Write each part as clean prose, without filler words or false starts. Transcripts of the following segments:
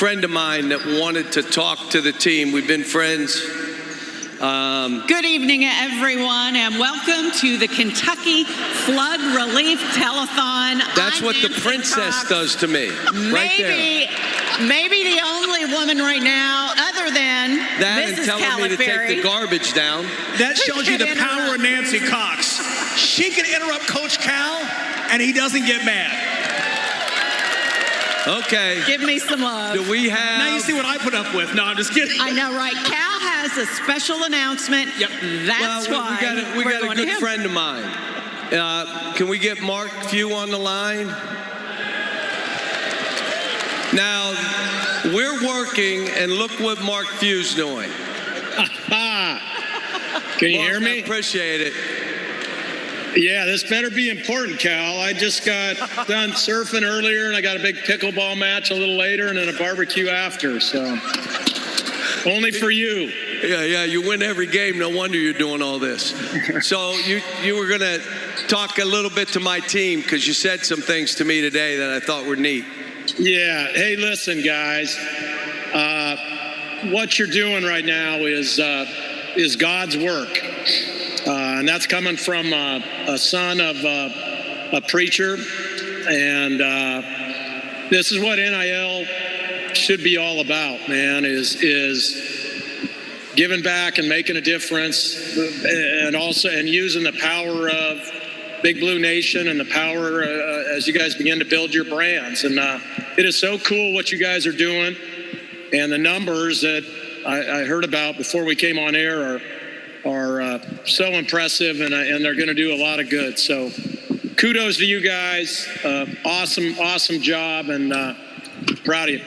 friend of mine that wanted to talk to the team. We've been friends. Good evening, everyone, and welcome to the Kentucky Flood Relief Telethon. That's what the princess does to me, right there. Maybe the only woman right now, other than that Mrs. and telling me to take the garbage down. That shows you the power of Nancy Cox. She can interrupt Coach Cal, and he doesn't get mad. Okay. Give me some love. Do we have... Now you see what I put up with. No, I'm just kidding. I know, right? Cal has a special announcement. Yep. That's why we got a good friend of mine. Can we get Mark Few on the line? Now, we're working, and look what Mark Few's doing. Can you hear me? I appreciate it. Yeah, this better be important, Cal. I just got done surfing earlier, and I got a big pickleball match a little later, and then a barbecue after, so only for you. Yeah, you win every game. No wonder you're doing all this. So you were going to talk a little bit to my team because you said some things to me today that I thought were neat. Yeah. Hey, listen, guys. What you're doing right now is God's work. And that's coming from a son of a preacher. And this is what NIL should be all about, man, is giving back and making a difference, and using the power of Big Blue Nation and the power as you guys begin to build your brands. And it is so cool what you guys are doing. And the numbers that I heard about before we came on air are so impressive, and they're going to do a lot of good. So kudos to you guys. Awesome job, and proud of you.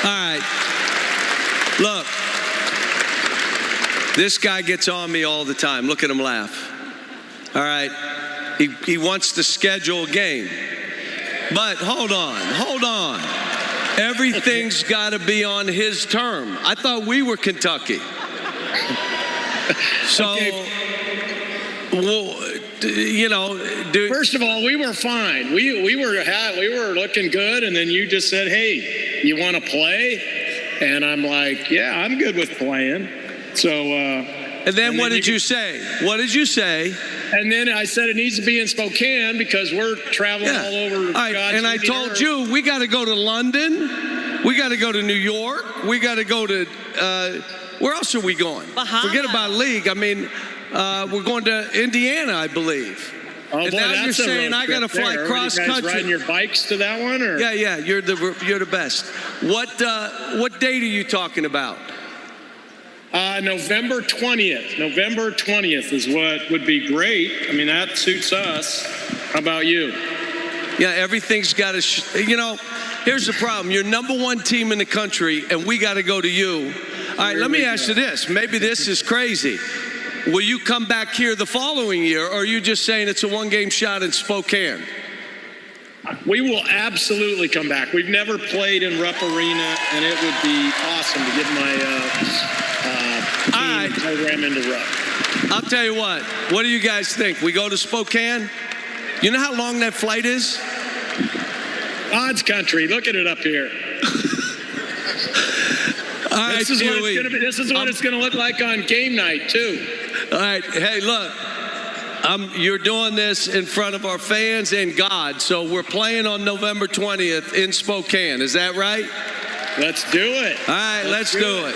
All right. Look, this guy gets on me all the time. Look at him laugh. All right. He wants to schedule a game. But hold on. Everything's got to be on his term. I thought we were Kentucky. So, okay. Well, First of all, we were fine. We were looking good, and then you just said, "Hey, you want to play?" And I'm like, "Yeah, I'm good with playing." So. And then what did you say? What did you say? And then I said it needs to be in Spokane because we're traveling all over. And I told you we got to go to London, we got to go to New York, we got to go to where else are we going? Bahamas. Forget about league. I mean, we're going to Indiana, I believe. Oh, and boy, now that's you're saying I got to fly cross country. You guys riding your bikes to that one, or? Yeah, you're the best. What date are you talking about? November 20th. November 20th is what would be great. I mean, that suits us. How about you? Yeah, everything's got to, here's the problem. You're number one team in the country, and we got to go to you. All right, let me ask you this. Maybe this is crazy. Will you come back here the following year, or are you just saying it's a one-game shot in Spokane? We will absolutely come back. We've never played in Rupp Arena, and it would be awesome to get my team program into Rupp. I'll tell you what. What do you guys think? We go to Spokane? You know how long that flight is? Odds country. Look at it up here. All right, this is what it's going to look like on game night, too. All right. Hey, look. You're doing this in front of our fans and God, so we're playing on November 20th in Spokane. Is that right? Let's do it. All right, let's do it.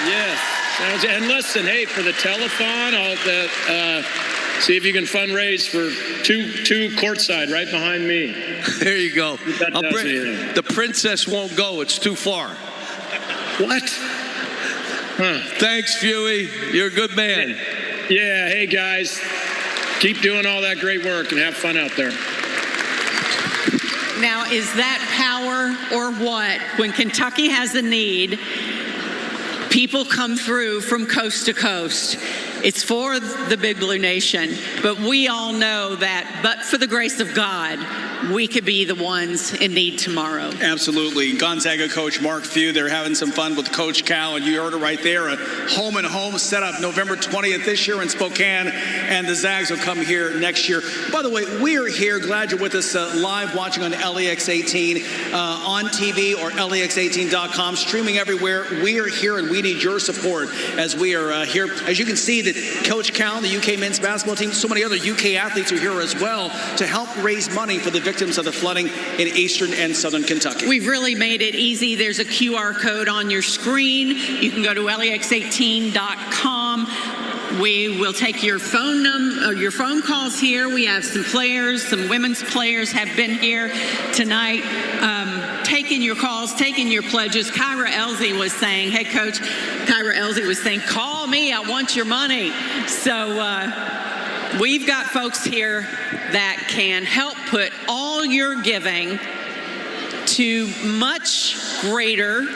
Yes. And listen, hey, for the telethon, see if you can fundraise for two courtside right behind me. There you go. The princess won't go. It's too far. What? Huh. Thanks, Fewy. You're a good man. Yeah. Hey, guys. Keep doing all that great work and have fun out there. Now, is that power or what? When Kentucky has a need, people come through from coast to coast. It's for the Big Blue Nation, but we all know that, but for the grace of God, we could be the ones in need tomorrow. Absolutely. Gonzaga coach Mark Few, they're having some fun with Coach Cal, and you heard it right there, a home and home setup November 20th this year in Spokane, and the Zags will come here next year. By the way, we are here, glad you're with us live watching on LEX 18, on TV or lex18.com, streaming everywhere. We are here and we need your support as we are here. As you can see that Coach Cal, the UK men's basketball team, so many other UK athletes are here as well to help raise money for the victims of the flooding in eastern and southern Kentucky. We've really made it easy. There's a QR code on your screen. You can go to lex18.com. We will take your phone your phone calls here. We have some players, some women's players have been here tonight, taking your calls, taking your pledges. Kyra Elsie was saying, head coach Kyra Elsie was saying, call me, I want your money. So we've got folks here that can help put all your giving to much greater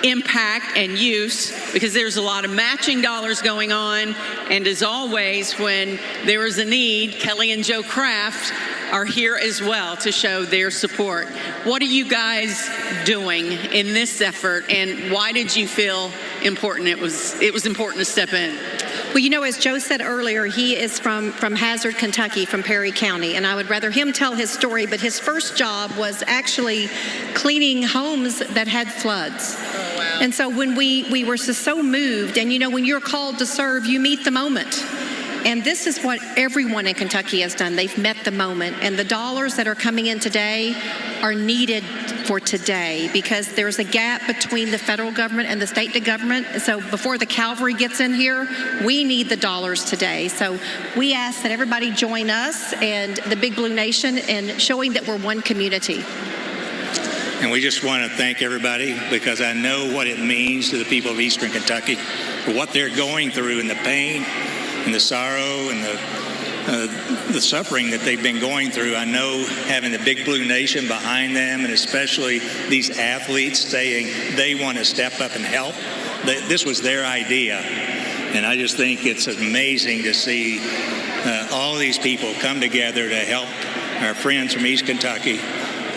impact and use, because there's a lot of matching dollars going on. And as always, when there is a need, Kelly and Joe Kraft are here as well to show their support. What are you guys doing in this effort, and why did you feel important? It was important to step in. Well, you know, as Joe said earlier, he is from Hazard, Kentucky, from Perry County, and I would rather him tell his story, but his first job was actually cleaning homes that had floods. Oh, wow. And so when we were so moved, and you know, when you're called to serve, you meet the moment. And this is what everyone in Kentucky has done. They've met the moment. And the dollars that are coming in today are needed for today, because there's a gap between the federal government and the state government. So before the cavalry gets in here, we need the dollars today. So we ask that everybody join us and the Big Blue Nation in showing that we're one community. And we just want to thank everybody, because I know what it means to the people of Eastern Kentucky, for what they're going through, and the pain and the sorrow and the suffering that they've been going through. I know having the Big Blue Nation behind them, and especially these athletes saying they want to step up and help. This was their idea. And I just think it's amazing to see all of these people come together to help our friends from East Kentucky.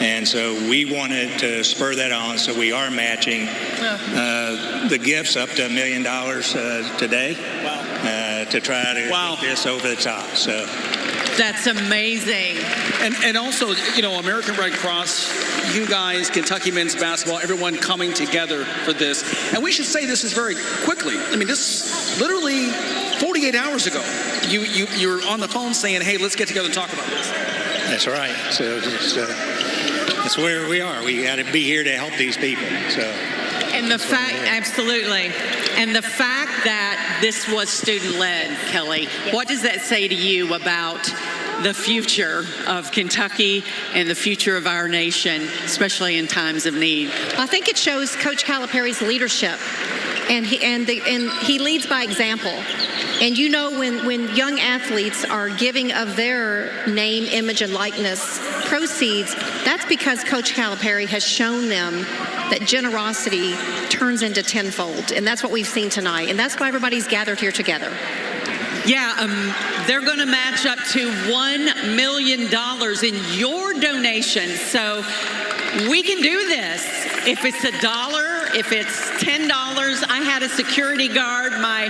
And so we wanted to spur that on, so we are matching the gifts up to $1 million today. Wow. To try to get this over the top. So that's amazing. And also, you know, American Red Cross, you guys, Kentucky men's basketball, everyone coming together for this. And we should say this is very quickly. I mean, this literally 48 hours ago, you're on the phone saying, hey, let's get together and talk about this. That's right. So that's where we are. We got to be here to help these people. So. And the fact, absolutely. And the fact that this was student-led, Kelly, what does that say to you about the future of Kentucky and the future of our nation, especially in times of need? I think it shows Coach Calipari's leadership, and he leads by example. And you know, when young athletes are giving of their name, image, and likeness proceeds, that's because Coach Calipari has shown them that generosity turns into tenfold. And that's what we've seen tonight. And that's why everybody's gathered here together. Yeah, they're going to match up to $1 million in your donation. So we can do this. If it's $1, if it's $10, I had a security guard, my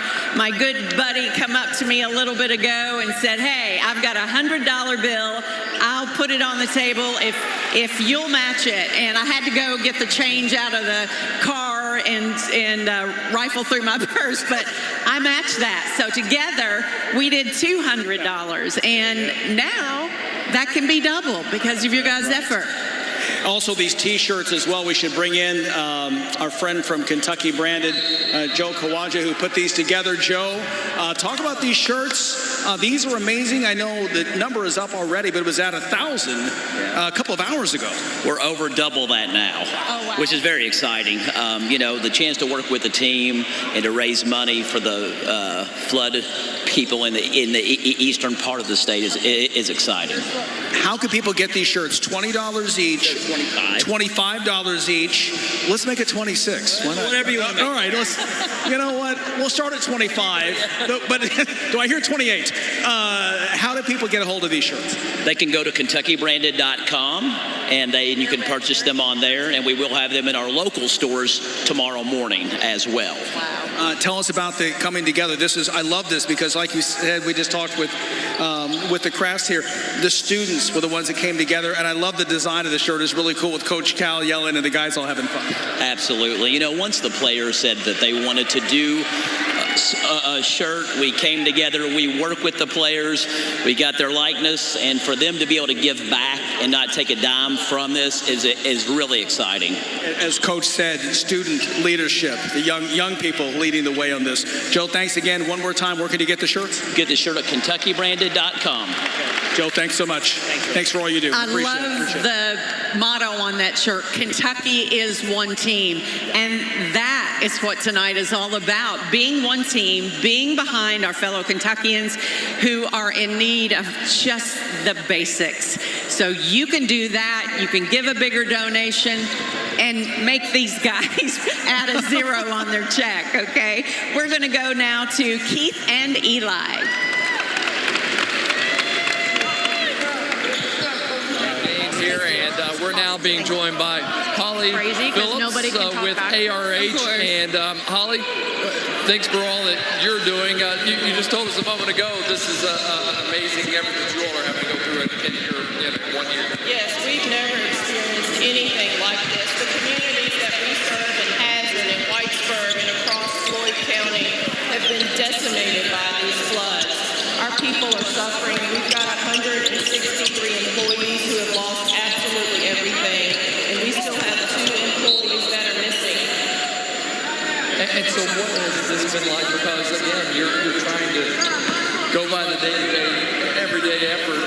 good buddy, come up to me a little bit ago and said, hey, I've got a $100 bill. I'll put it on the table if you'll match it. And I had to go get the change out of the car and rifle through my purse, but I matched that. So together we did $200, and now that can be double because of your guys' effort. Also, these T-shirts as well. We should bring in our friend from Kentucky Branded, Joe Kawaja, who put these together. Joe, talk about these shirts. These are amazing. I know the number is up already, but it was at 1,000 a couple of hours ago. We're over double that now, which is very exciting. You know, the chance to work with the team and to raise money for the flood people in the eastern part of the state is exciting. How can people get these shirts? $20 each. $25 each. Let's make it 26. Whatever you want. All right. You know what? We'll start at 25. But do I hear 28? How do people get a hold of these shirts? They can go to KentuckyBranded.com, and you can purchase them on there, and we will have them in our local stores tomorrow morning as well. Tell us about the coming together. I love this because, like you said, we just talked with the crafts here. The students were the ones that came together, and I love the design of the shirt. It's really cool with Coach Cal yelling and the guys all having fun. Absolutely. You know, once the players said that they wanted to do a shirt, we came together, we worked with the players, we got their likeness, and for them to be able to give back and not take a dime from this is really exciting. As Coach said, student leadership, the young people leading the way on this. Joe, thanks again. One more time, where can you get the shirts? Get the shirt at KentuckyBranded.com. Joe, thanks so much. Thanks for all you do. I love the motto on that shirt, Kentucky is one team. And that is what tonight is all about, being one team, being behind our fellow Kentuckians who are in need of just the basics. So you can do that. You can give a bigger donation and make these guys add a zero on their check, okay? We're going to go now to Keith and Eli. Here, and we're now being joined by Holly Phillips with ARH. And Holly, thanks for all that you're doing. You just told us a moment ago this is an amazing effort that you all are having to go through in your 1 year. Yes, we've never experienced anything like this. The communities that we serve in Hazard and Whitesburg and across Floyd County have been decimated by these floods. Our people are suffering. We've got 163 employees who have lost absolutely everything, and we still have 2 employees that are missing. And so what has this been like? Because, again, you're trying to go by the day-to-day, everyday effort,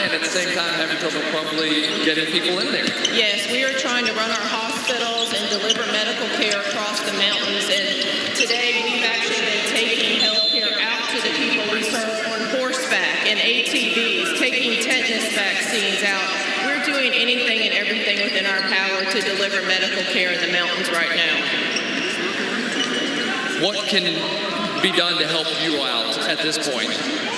and at the same time having trouble probably getting people in there. Yes, we are trying to run our hospitals and deliver medical care across the mountains, and today we've actually been taking health care out to the people we serve on horseback and ATVs, taking tetanus vaccines out. We're doing anything and everything within our power to deliver medical care in the mountains right now. What can be done to help you out at this point?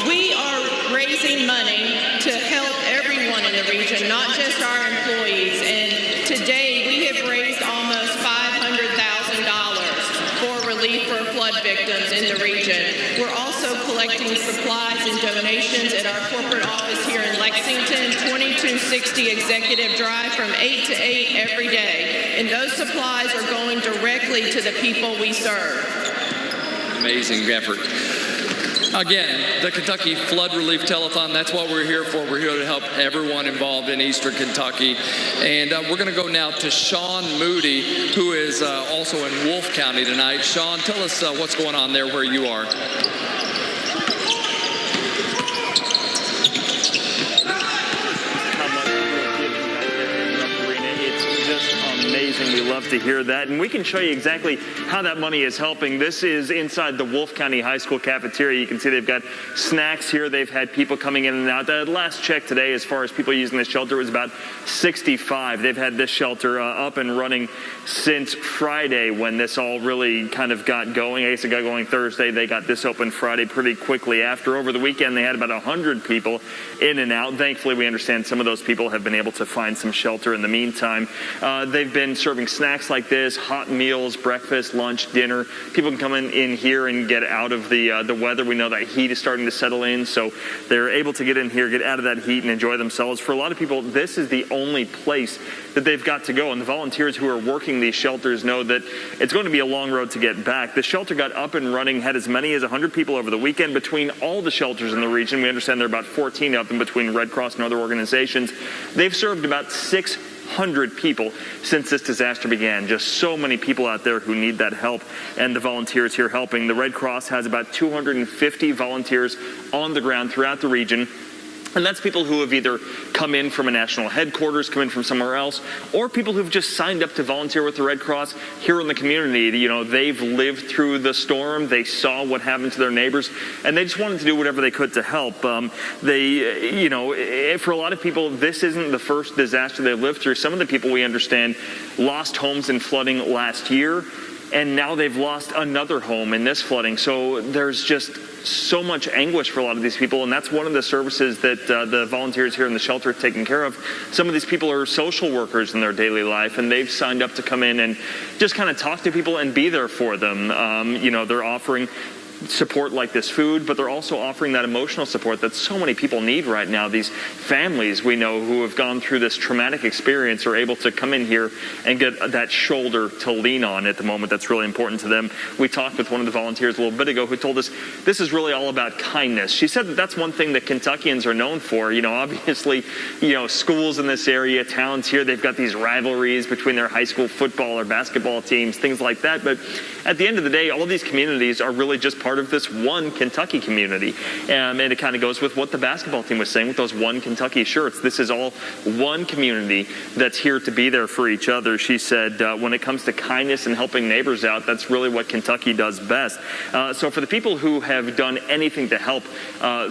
We are raising money to help everyone in the region, not just our employees. And today we have raised almost $500,000 for relief for flood victims in the region. We're also collecting supplies and donations at our corporate office here in Lexington, 2260 Executive Drive, from 8 to 8 every day. And those supplies are going directly to the people we serve. Amazing effort. Again, the Kentucky Flood Relief Telethon, that's what we're here for. We're here to help everyone involved in Eastern Kentucky. And we're going to go now to Sean Moody, who is also in Wolfe County tonight. Sean, tell us what's going on there where you are. Amazing. We love to hear that. And we can show you exactly how that money is helping. This is inside the Wolfe County High School cafeteria. You can see they've got snacks here. They've had people coming in and out. The last check today, as far as people using this shelter, was about 65. They've had this shelter up and running since Friday, when this all really kind of got going. I guess it got going Thursday. They got this open Friday pretty quickly after. Over the weekend, they had about 100 people in and out. Thankfully, we understand some of those people have been able to find some shelter in the meantime. They've been serving snacks like this, hot meals, breakfast, lunch, dinner. People can come in here and get out of the weather. We know that heat is starting to settle in, so they're able to get in here, get out of that heat, and enjoy themselves. For a lot of people, this is the only place that they've got to go, and the volunteers who are working these shelters know that it's going to be a long road to get back. The shelter got up and running, had as many as 100 people over the weekend between all the shelters in the region. We understand there are about 14 of them between Red Cross and other organizations. They've served about 600 people since this disaster began. Just so many people out there who need that help, and the volunteers here helping. The Red Cross has about 250 volunteers on the ground throughout the region. And that's people who have either come in from a national headquarters, come in from somewhere else, or people who've just signed up to volunteer with the Red Cross here in the community. You know, they've lived through the storm, they saw what happened to their neighbors, and they just wanted to do whatever they could to help. For a lot of people, this isn't the first disaster they've lived through. Some of the people, we understand, lost homes in flooding last year. and now they've lost another home in this flooding. So there's just so much anguish for a lot of these people, and that's one of the services that the volunteers here in the shelter are taking care of. Some of these people are social workers in their daily life, and they've signed up to come in and just kind of talk to people and be there for them. They're offering support like this food, but they're also offering that emotional support that so many people need right now. These families we know who have gone through this traumatic experience are able to come in here and get that shoulder to lean on at the moment that's really important to them. We talked with one of the volunteers a little bit ago who told us this is really all about kindness. She said that that's one thing that Kentuckians are known for. Obviously, schools in this area, towns here, they've got these rivalries between their high school football or basketball teams, things like that. But at the end of the day, all these communities are really just part of this one Kentucky community. And it kind of goes with what the basketball team was saying with those one Kentucky shirts. This is all one community that's here to be there for each other. She said when it comes to kindness and helping neighbors out, that's really what Kentucky does best. So for the people who have done anything to help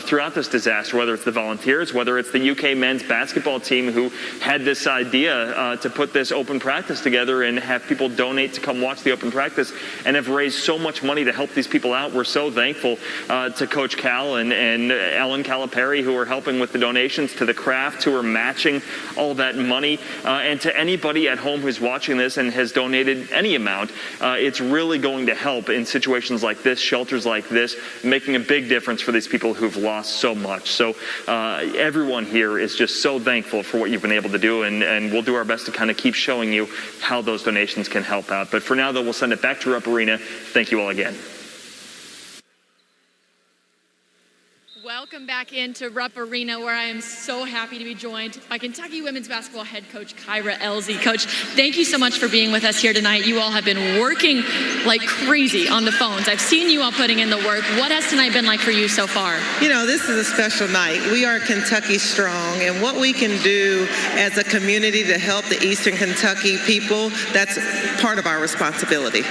throughout this disaster, whether it's the volunteers, whether it's the UK men's basketball team who had this idea to put this open practice together and have people donate to come watch the open practice and have raised so much money to help these people out. We're so thankful to Coach Cal and Ellen Calipari, who are helping with the donations, to the craft, who are matching all that money, and to anybody at home who's watching this and has donated any amount. It's really going to help in situations like this, shelters like this, making a big difference for these people who've lost so much. So everyone here is just so thankful for what you've been able to do, and we'll do our best to kind of keep showing you how those donations can help out. But for now, though, we'll send it back to Rupp Arena. Thank you all again. Welcome back into Rupp Arena, where I am so happy to be joined by Kentucky women's basketball head coach Kyra Elzy. Coach, thank you so much for being with us here tonight. You all have been working like crazy on the phones. I've seen you all putting in the work. What has tonight been like for you so far? This is a special night. We are Kentucky Strong, and what we can do as a community to help the Eastern Kentucky people, that's part of our responsibility.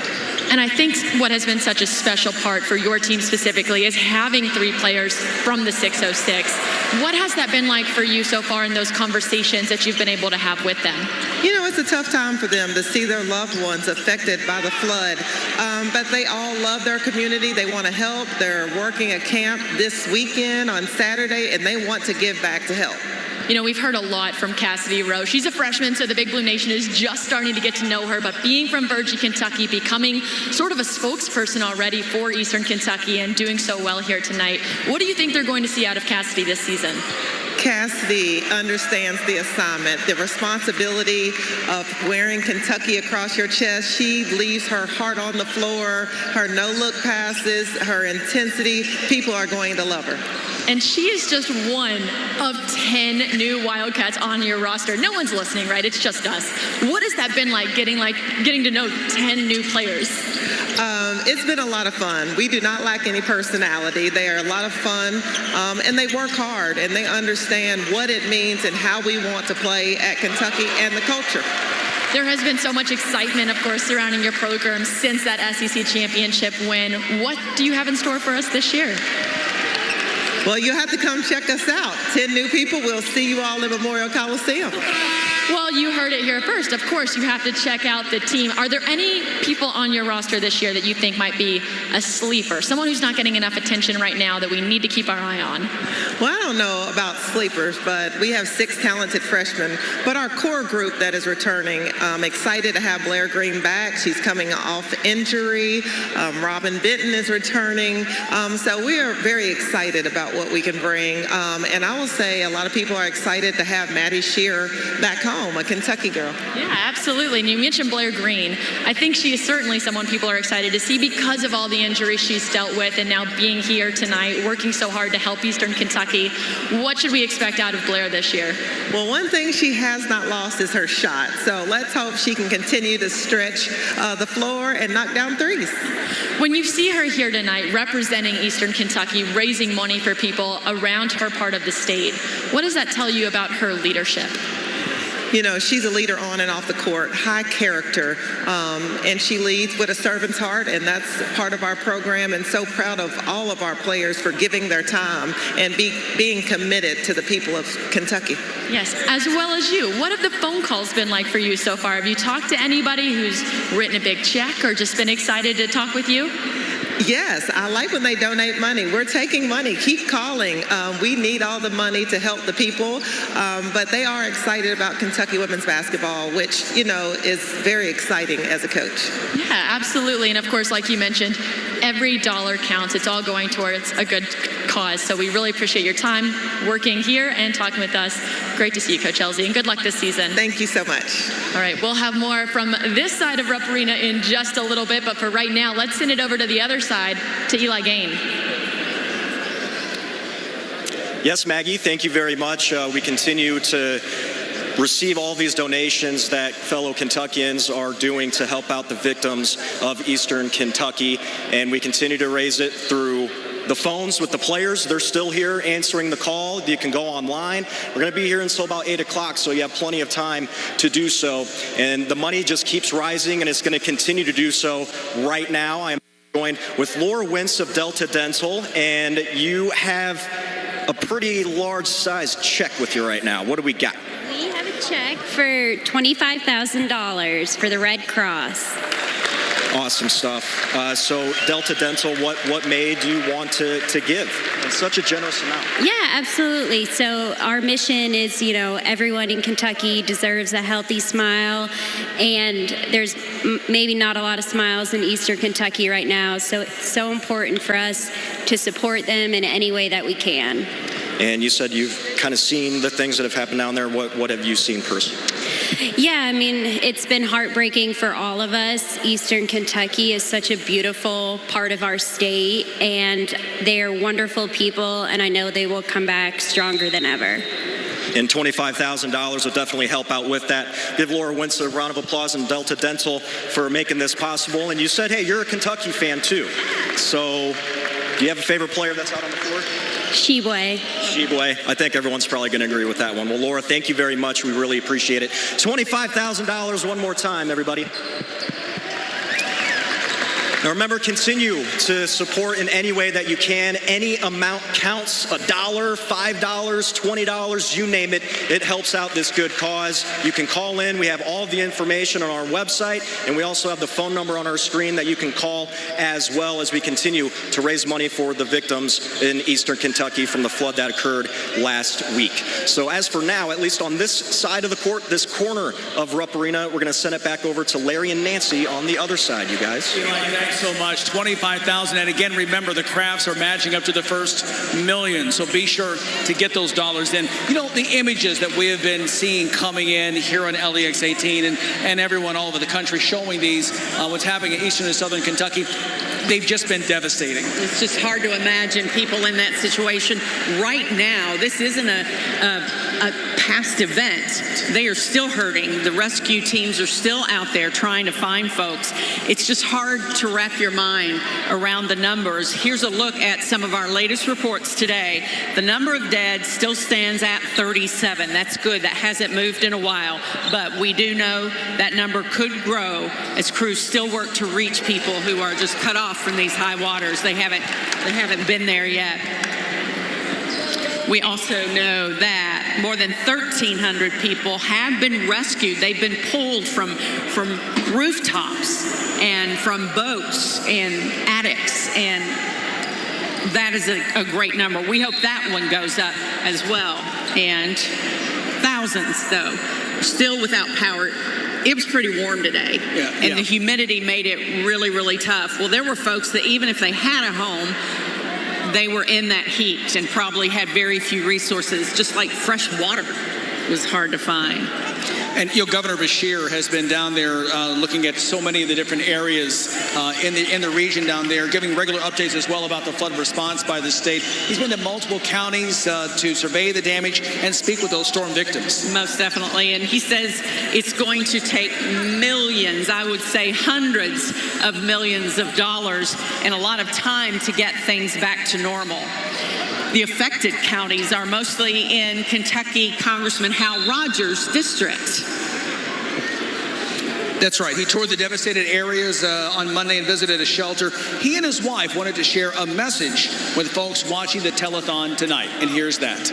And I think what has been such a special part for your team specifically is having 3 players from the 606. What has that been like for you so far in those conversations that you've been able to have with them? It's a tough time for them to see their loved ones affected by the flood, but they all love their community. They want to help. They're working a camp this weekend on Saturday, and they want to give back to help. We've heard a lot from Cassidy Rowe. She's a freshman, so the Big Blue Nation is just starting to get to know her, but being from Virgie, Kentucky, becoming sort of a spokesperson already for Eastern Kentucky and doing so well here tonight. What do you think they're going to see out of Cassidy this season? Cassidy understands the assignment, the responsibility of wearing Kentucky across your chest. She leaves her heart on the floor, her no-look passes, her intensity. People are going to love her. And she is just one of 10 new Wildcats on your roster. No one's listening, right? It's just us. What has that been like getting to know 10 new players? It's been a lot of fun. We do not lack any personality. They are a lot of fun, and they work hard, and they understand what it means and how we want to play at Kentucky and the culture. There has been so much excitement, of course, surrounding your program since that SEC championship win. What do you have in store for us this year? Well, you have to come check us out. 10 new people. We'll see you all in Memorial Coliseum. Well, you heard it here first. Of course, you have to check out the team. Are there any people on your roster this year that you think might be a sleeper, someone who's not getting enough attention right now that we need to keep our eye on? Well, I don't know about sleepers, but we have 6 talented freshmen. But our core group that is returning, excited to have Blair Green back. She's coming off injury. Robin Benton is returning. So we are very excited about what we can bring. And I will say a lot of people are excited to have Maddie Shearer back home. A Kentucky girl. Yeah, absolutely. And you mentioned Blair Green. I think she is certainly someone people are excited to see because of all the injuries she's dealt with, and now being here tonight, working so hard to help Eastern Kentucky. What should we expect out of Blair this year? Well, one thing she has not lost is her shot. So let's hope she can continue to stretch the floor and knock down threes. When you see her here tonight representing Eastern Kentucky, raising money for people around her part of the state, what does that tell you about her leadership? she's a leader on and off the court, high character, and she leads with a servant's heart, and that's part of our program, and so proud of all of our players for giving their time and being committed to the people of Kentucky. Yes, as well as you. What have the phone calls been like for you so far? Have you talked to anybody who's written a big check or just been excited to talk with you? Yes, I like when they donate money. We're taking money. Keep calling. We need all the money to help the people, but they are excited about Kentucky women's basketball, which, is very exciting as a coach. Yeah, absolutely. And of course, like you mentioned, every dollar counts. It's all going towards a good cause. So we really appreciate your time working here and talking with us. Great to see you, Coach Elsie, and good luck this season. Thank you so much. All right, we'll have more from this side of Rupp Arena in just a little bit, but for right now, let's send it over to the other side, to Eli Gain. Yes, Maggie, thank you very much. We continue to receive all these donations that fellow Kentuckians are doing to help out the victims of Eastern Kentucky, and we continue to raise it through the phones with the players. They're still here answering the call. You can go online. We're going to be here until about 8 o'clock, so you have plenty of time to do so. And the money just keeps rising, and it's going to continue to do so right now. I am joined with Laura Wince of Delta Dental, and you have a pretty large size check with you right now. What do we got? We have a check for $25,000 for the Red Cross. Awesome stuff. So Delta Dental, what made you want to give in such a generous amount? Yeah, absolutely. So our mission is, everyone in Kentucky deserves a healthy smile, and there's maybe not a lot of smiles in Eastern Kentucky right now. So it's so important for us to support them in any way that we can. And you said you've kind of seen the things that have happened down there. What have you seen personally? Yeah, it's been heartbreaking for all of us. Eastern Kentucky is such a beautiful part of our state, and they are wonderful people, and I know they will come back stronger than ever. And $25,000 will definitely help out with that. Give Laura Wince a round of applause and Delta Dental for making this possible. And you said, hey, you're a Kentucky fan too. So do you have a favorite player that's out on the floor? Sheboy. I think everyone's probably going to agree with that one. Well, Laura, thank you very much. We really appreciate it. $25,000 one more time, everybody. Now remember, continue to support in any way that you can. Any amount counts. $1, $5, $20, you name it. It helps out this good cause. You can call in. We have all the information on our website, and we also have the phone number on our screen that you can call as well as we continue to raise money for the victims in Eastern Kentucky from the flood that occurred last week. So as for now, at least on this side of the court, this corner of Rupp Arena, we're going to send it back over to Larry and Nancy on the other side, you guys. Thanks so much. $25,000. And again, remember, the crafts are matching up to the first million. So be sure to get those dollars in. The images that we have been seeing coming in here on LEX 18 and everyone all over the country showing these, what's happening in Eastern and Southern Kentucky, they've just been devastating. It's just hard to imagine people in that situation right now. This isn't a past event. They are still hurting. The rescue teams are still out there trying to find folks. It's just hard to wrap your mind around the numbers. Here's a look at some of our latest reports today. The number of dead still stands at 37. That's good. That hasn't moved in a while, but we do know that number could grow as crews still work to reach people who are just cut off from these high waters. They haven't been there yet. We also know that more than 1,300 people have been rescued. They've been pulled from rooftops and from boats and attics, and that is a great number. We hope that one goes up as well. And thousands, though, still without power. It was pretty warm today, and the humidity made it really, really tough. Well, there were folks that even if they had a home, they were in that heat and probably had very few resources, just like fresh water was hard to find. And Governor Beshear has been down there looking at so many of the different areas in the region down there, giving regular updates as well about the flood response by the state. He's been to multiple counties to survey the damage and speak with those storm victims. Most definitely, and he says it's going to take millions, I would say hundreds of millions of dollars and a lot of time to get things back to normal. the affected counties are mostly in Kentucky Congressman Hal Rogers' district. That's right. He toured the devastated areas on Monday and visited a shelter. He and his wife wanted to share a message with folks watching the telethon tonight, and here's that.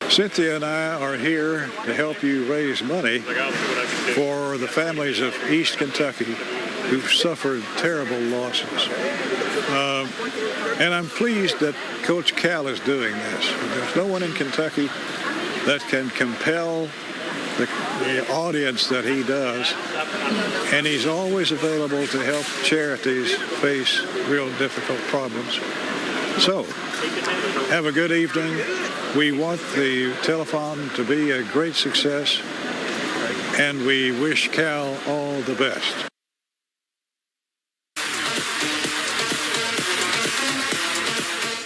Cynthia and I are here to help you raise money for the families of East Kentucky who've suffered terrible losses. And I'm pleased that Coach Cal is doing this. There's no one in Kentucky that can compel the audience that he does, and he's always available to help charities face real difficult problems. So, have a good evening. We want the telethon to be a great success, and we wish Cal all the best.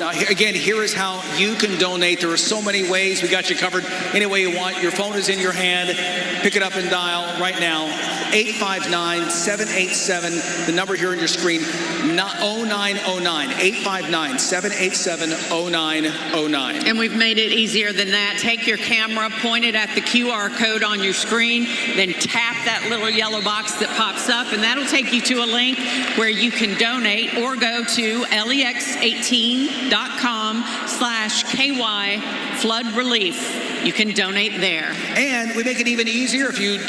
Now, again, here is how you can donate. There are so many ways. We got you covered any way you want. Your phone is in your hand. Pick it up and dial right now. 859-787, the number here on your screen, 0909, 859-787-0909. And we've made it easier than that. Take your camera, point it at the QR code on your screen, then tap that little yellow box that pops up, and that'll take you to a link where you can donate, or go to LEX18.com/KY flood relief. You can donate there. And we make it even easier if you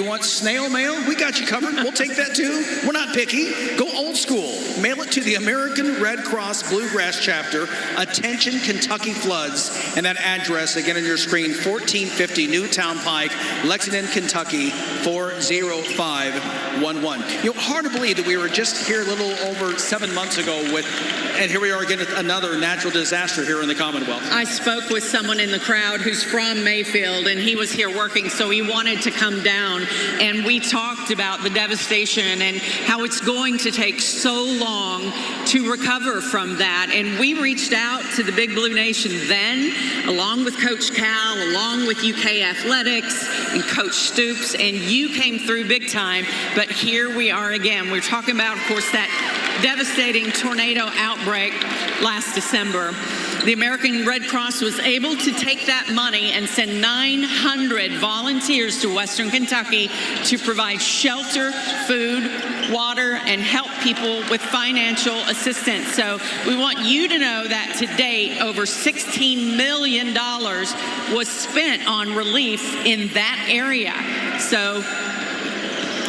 want snail mail, we got you covered. We'll take that too. We're not picky. Go old school. Mail it to the American Red Cross Bluegrass Chapter, Attention Kentucky Floods, and that address again on your screen, 1450 Newtown Pike, Lexington, Kentucky 40511. You know, hard to believe that we were just here a little over 7 months ago and here we are again, another natural disaster here in the Commonwealth. I spoke with someone in the crowd who's from Mayfield, and he was here working, so he wanted to come down, and we talked about the devastation and how it's going to take so long to recover from that. And we reached out to the Big Blue Nation then, along with Coach Cal, along with UK Athletics and Coach Stoops, and you came through big time. But here we are again. We're talking about, of course, that devastating tornado outbreak last December. The American Red Cross was able to take that money and send 900 volunteers to Western Kentucky to provide shelter, food, water, and help people with financial assistance. So we want you to know that to date, over $16 million was spent on relief in that area. So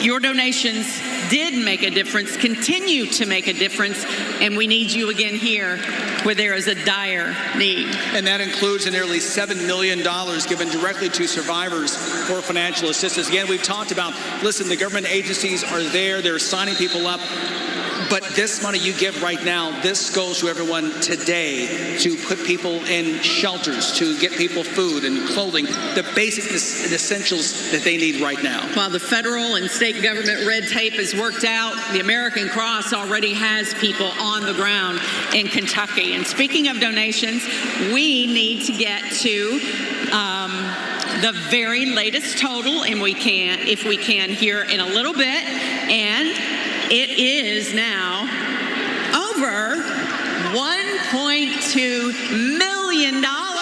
your donations did make a difference, continue to make a difference, and we need you again here where there is a dire need. And that includes the nearly $7 million given directly to survivors for financial assistance. Again, we've talked about, listen, the government agencies are there, they're signing people up. But this money you give right now, this goes to everyone today to put people in shelters, to get people food and clothing, the basic essentials that they need right now. While the federal and state government red tape is worked out, the American Cross already has people on the ground in Kentucky. And speaking of donations, we need to get to the very latest total, and if we can here in a little bit. And it is now over $1.2 million. Wow.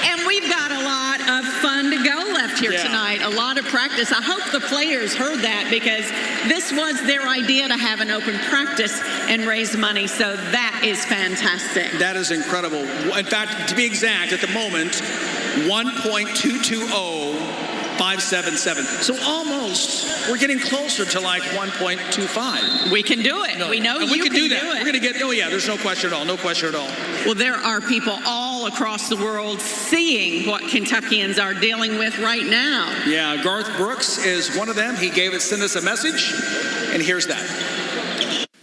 And we've got a lot of fun to go left here tonight, a lot of practice. I hope the players heard that, because this was their idea to have an open practice and raise money. So that is fantastic. That is incredible. In fact, to be exact, at the moment, 1.220.577. So almost, we're getting closer to like 1.25. We can do it. We know you can do that. We're going to get, there's no question at all. No question at all. Well, there are people all across the world seeing what Kentuckians are dealing with right now. Yeah, Garth Brooks is one of them. He sent us a message, and here's that.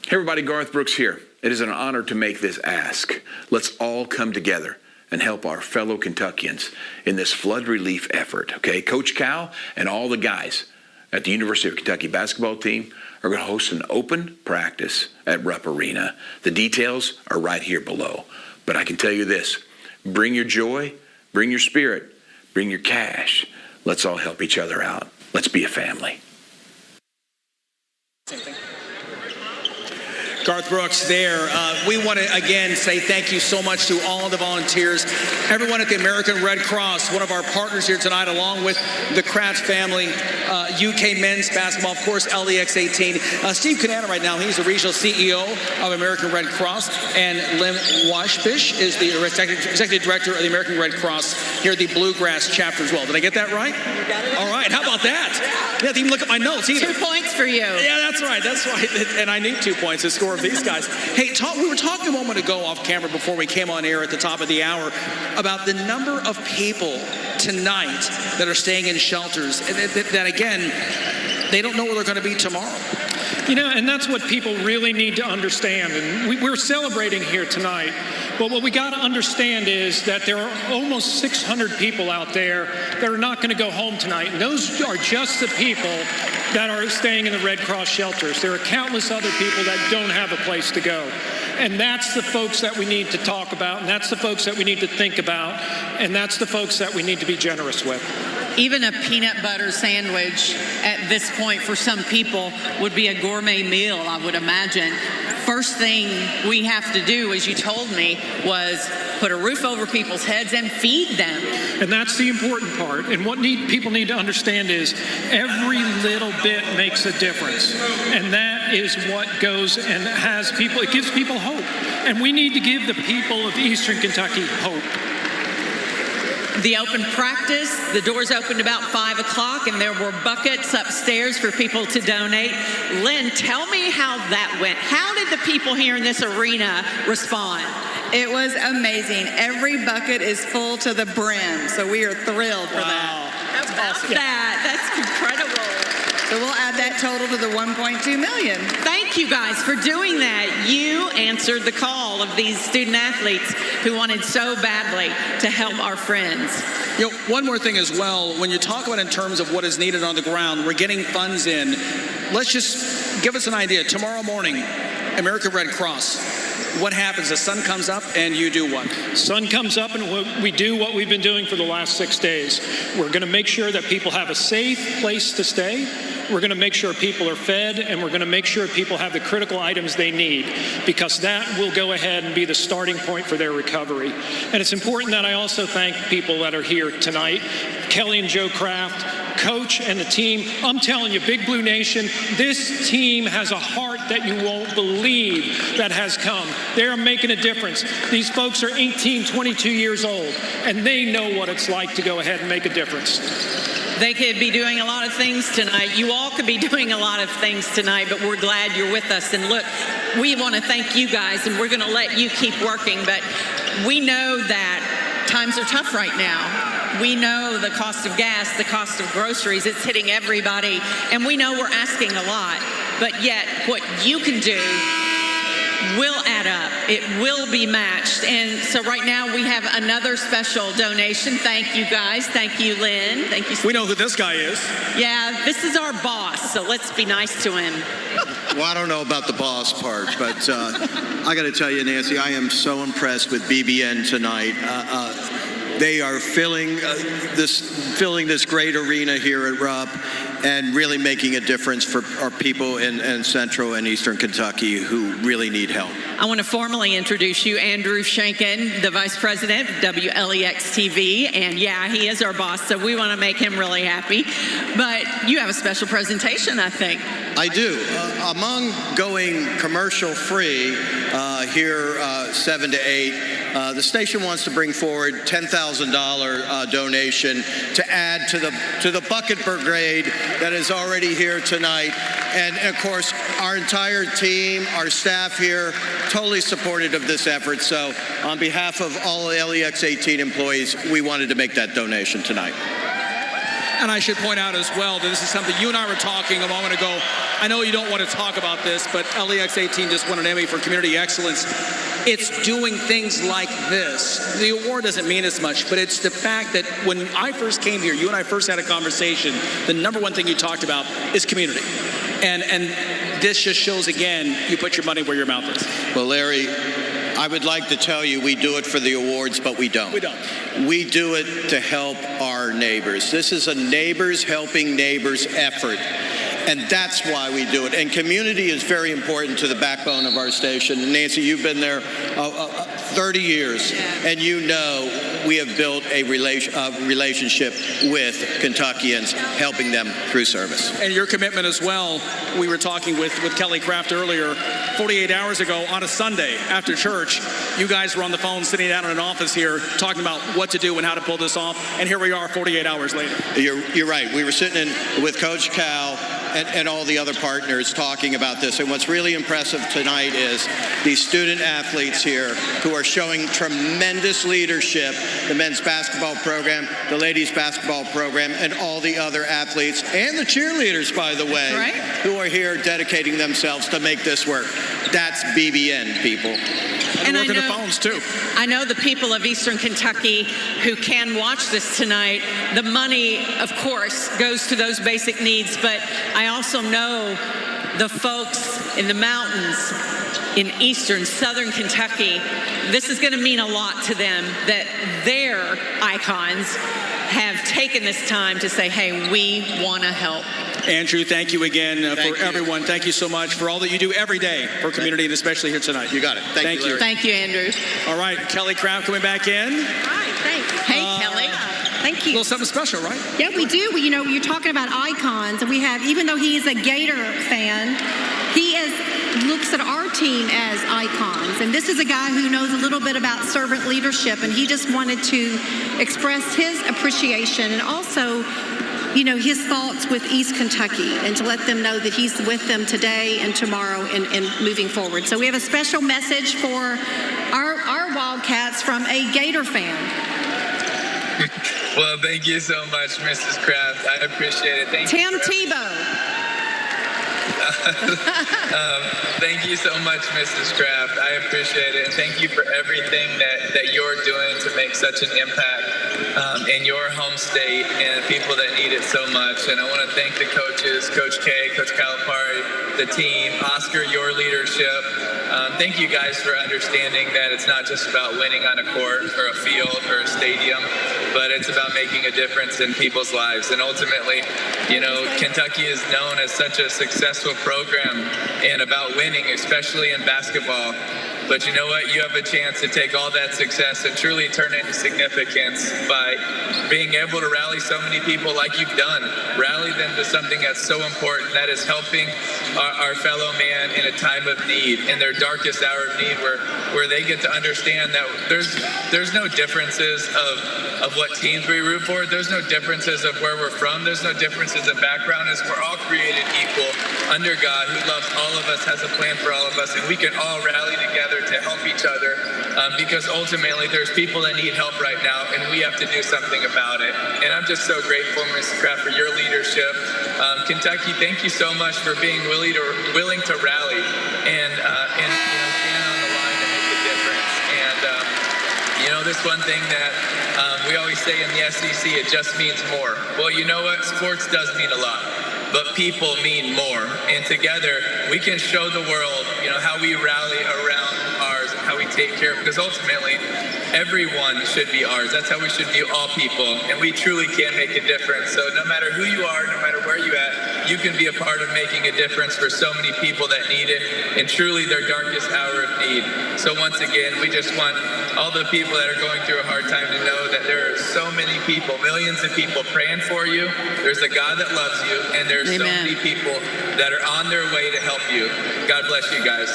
Hey everybody, Garth Brooks here. It is an honor to make this ask. Let's all come together and help our fellow Kentuckians in this flood relief effort, okay? Coach Cal and all the guys at the University of Kentucky basketball team are going to host an open practice at Rupp Arena. The details are right here below. But I can tell you this, bring your joy, bring your spirit, bring your cash. Let's all help each other out. Let's be a family. Garth Brooks there. We want to again say thank you so much to all of the volunteers, everyone at the American Red Cross, one of our partners here tonight, along with the Kraft family, UK men's basketball, of course, LEX 18. Steve Canana right now, he's the regional CEO of American Red Cross, and Lim Washbish is the executive director of the American Red Cross here at the Bluegrass chapter as well. Did I get that right? You got it. All right, how about that? You have to even look at my notes either. 2 points for you. Yeah, that's right. And I need 2 points to score of these guys. Hey, we were talking a moment ago off camera before we came on air at the top of the hour about the number of people tonight that are staying in shelters that again, they don't know where they're going to be tomorrow. You know, and that's what people really need to understand. And we're celebrating here tonight. But what we got to understand is that there are almost 600 people out there that are not going to go home tonight. And those are just the people that are staying in the Red Cross shelters. There are countless other people that don't have a place to go. And that's the folks that we need to talk about, and that's the folks that we need to think about, and that's the folks that we need to be generous with. Even a peanut butter sandwich at this point for some people would be a gourmet meal, I would imagine. First thing we have to do, as you told me, was put a roof over people's heads and feed them. And that's the important part. And what people need to understand is every little bit makes a difference. And that is what goes and has people, it gives people hope. And we need to give the people of Eastern Kentucky hope. The open practice, the doors opened about 5 o'clock, and there were buckets upstairs for people to donate. Lynn, tell me how that went. How did the people here in this arena respond? It was amazing. Every bucket is full to the brim, so we are thrilled for that. How about that? That's incredible. So we'll add that total to the 1.2 million. Thank you guys for doing that. You answered the call of these student athletes who wanted so badly to help our friends. You know, one more thing as well, when you talk about in terms of what is needed on the ground, we're getting funds in. Let's just give us an idea. Tomorrow morning, American Red Cross, what happens? The sun comes up and you do what? Sun comes up and we do what we've been doing for the last 6 days. We're going to make sure that people have a safe place to stay. We're going to make sure people are fed, and we're going to make sure people have the critical items they need, because that will go ahead and be the starting point for their recovery. And it's important that I also thank people that are here tonight, Kelly and Joe Kraft, Coach and the team. I'm telling you, Big Blue Nation, this team has a heart that you won't believe that has come. They're making a difference. These folks are 18, 22 years old, and they know what it's like to go ahead and make a difference. They could be doing a lot of things tonight. You all could be doing a lot of things tonight, but we're glad you're with us. And look, we want to thank you guys, and we're going to let you keep working. But we know that times are tough right now. We know the cost of gas, the cost of groceries, it's hitting everybody. And we know we're asking a lot. But yet, what you can do will add up. It will be matched. And so right now we have another special donation. Thank you guys. Thank you, Lynn. Thank you. We know who this guy is. Yeah, this is our boss, so let's be nice to him. Well, I don't know about the boss part, but I got to tell you, Nancy, I am so impressed with BBN tonight. They are filling this great arena here at Rupp and really making a difference for our people in Central and Eastern Kentucky who really need help. I want to formally introduce you, Andrew Shankin, the Vice President of WLEX TV. And yeah, he is our boss, so we want to make him really happy. But you have a special presentation, I think. I do. Among going commercial-free here 7 to 8, the station wants to bring forward $10,000 donation to add to the bucket brigade that is already here tonight. And of course, our entire team, our staff here, totally supportive of this effort. So on behalf of all LEX 18 employees, we wanted to make that donation tonight. And I should point out as well that this is something you and I were talking a moment ago. I know you don't want to talk about this, but LEX 18 just won an Emmy for Community Excellence. It's doing things like this. The award doesn't mean as much, but it's the fact that when I first came here, you and I first had a conversation, the number one thing you talked about is community. And this just shows again, you put your money where your mouth is. Well, Larry, I would like to tell you we do it for the awards, but we don't. We don't. We do it to help our neighbors. This is a neighbors helping neighbors effort. And that's why we do it. And community is very important to the backbone of our station. Nancy, you've been there 30 years, and you know we have built a relationship with Kentuckians, helping them through service. And your commitment as well. We were talking with Kelly Craft earlier, 48 hours ago on a Sunday after church. You guys were on the phone sitting down in an office here talking about what to do and how to pull this off. And here we are 48 hours later. You're right. We were sitting in with Coach Cal and all the other partners talking about this. And what's really impressive tonight is these student athletes here who are showing tremendous leadership, the men's basketball program, the ladies basketball program, and all the other athletes, and the cheerleaders, by the way, right, who are here dedicating themselves to make this work. That's BBN, people. And I know the people of Eastern Kentucky who can watch this tonight, the money, of course, goes to those basic needs, but I also know the folks in the mountains in eastern, southern Kentucky, this is going to mean a lot to them that their icons have taken this time to say, hey, we want to help. Andrew, thank you again everyone. Thank you so much for all that you do every day for community, and especially here tonight. You got it. Thank you. Thank you, Andrew. All right, Kelly Craft coming back in. All right, thanks. Hey, Kelly. Thank you. A little something special, right? Yeah, we do. You're talking about icons, and we have, even though he is a Gator fan, looks at our team as icons. And this is a guy who knows a little bit about servant leadership, and he just wanted to express his appreciation and also, his thoughts with East Kentucky, and to let them know that he's with them today and tomorrow and moving forward. So we have a special message for our Wildcats from a Gator fan. Well, thank you so much, Mrs. Kraft. I appreciate it. Tim Tebow. Thank you so much, Mrs. Kraft. I appreciate it. And thank you for everything that you're doing to make such an impact in your home state and the people that need it so much. And I want to thank the coaches, Coach K, Coach Calipari, the team, Oscar, your leadership. Thank you guys for understanding that it's not just about winning on a court or a field or a stadium, but it's about making a difference in people's lives. And ultimately, Kentucky is known as such a successful program and about winning, especially in basketball. But you know what? You have a chance to take all that success and truly turn it into significance by being able to rally so many people like you've done. Rally them to something that's so important, that is helping our fellow man in a time of need, in their darkest hour of need, where they get to understand that there's no differences of what teams we root for. There's no differences of where we're from. There's no differences in background. We're all created equal under God, who loves all of us, has a plan for all of us, and we can all rally together to help each other because ultimately there's people that need help right now, and we have to do something about it. And I'm just so grateful, Mrs. Kraft, for your leadership. Kentucky, thank you so much for being willing to rally and stand on the line to make a difference. And this one thing that we always say in the SEC, it just means more. Well, you know what? Sports does mean a lot, but people mean more. And together, we can show the world, how we rally around ours, how we take care of, because ultimately, everyone should be ours. That's how we should view all people, and we truly can make a difference. So no matter who you are, no matter where you're at, you can be a part of making a difference for so many people that need it, and truly their darkest hour of need. So once again, we just want all the people that are going through a hard time to know that there are so many people, millions of people praying for you. There's a God that loves you, and there's so many people that are on their way to help you. God bless you guys.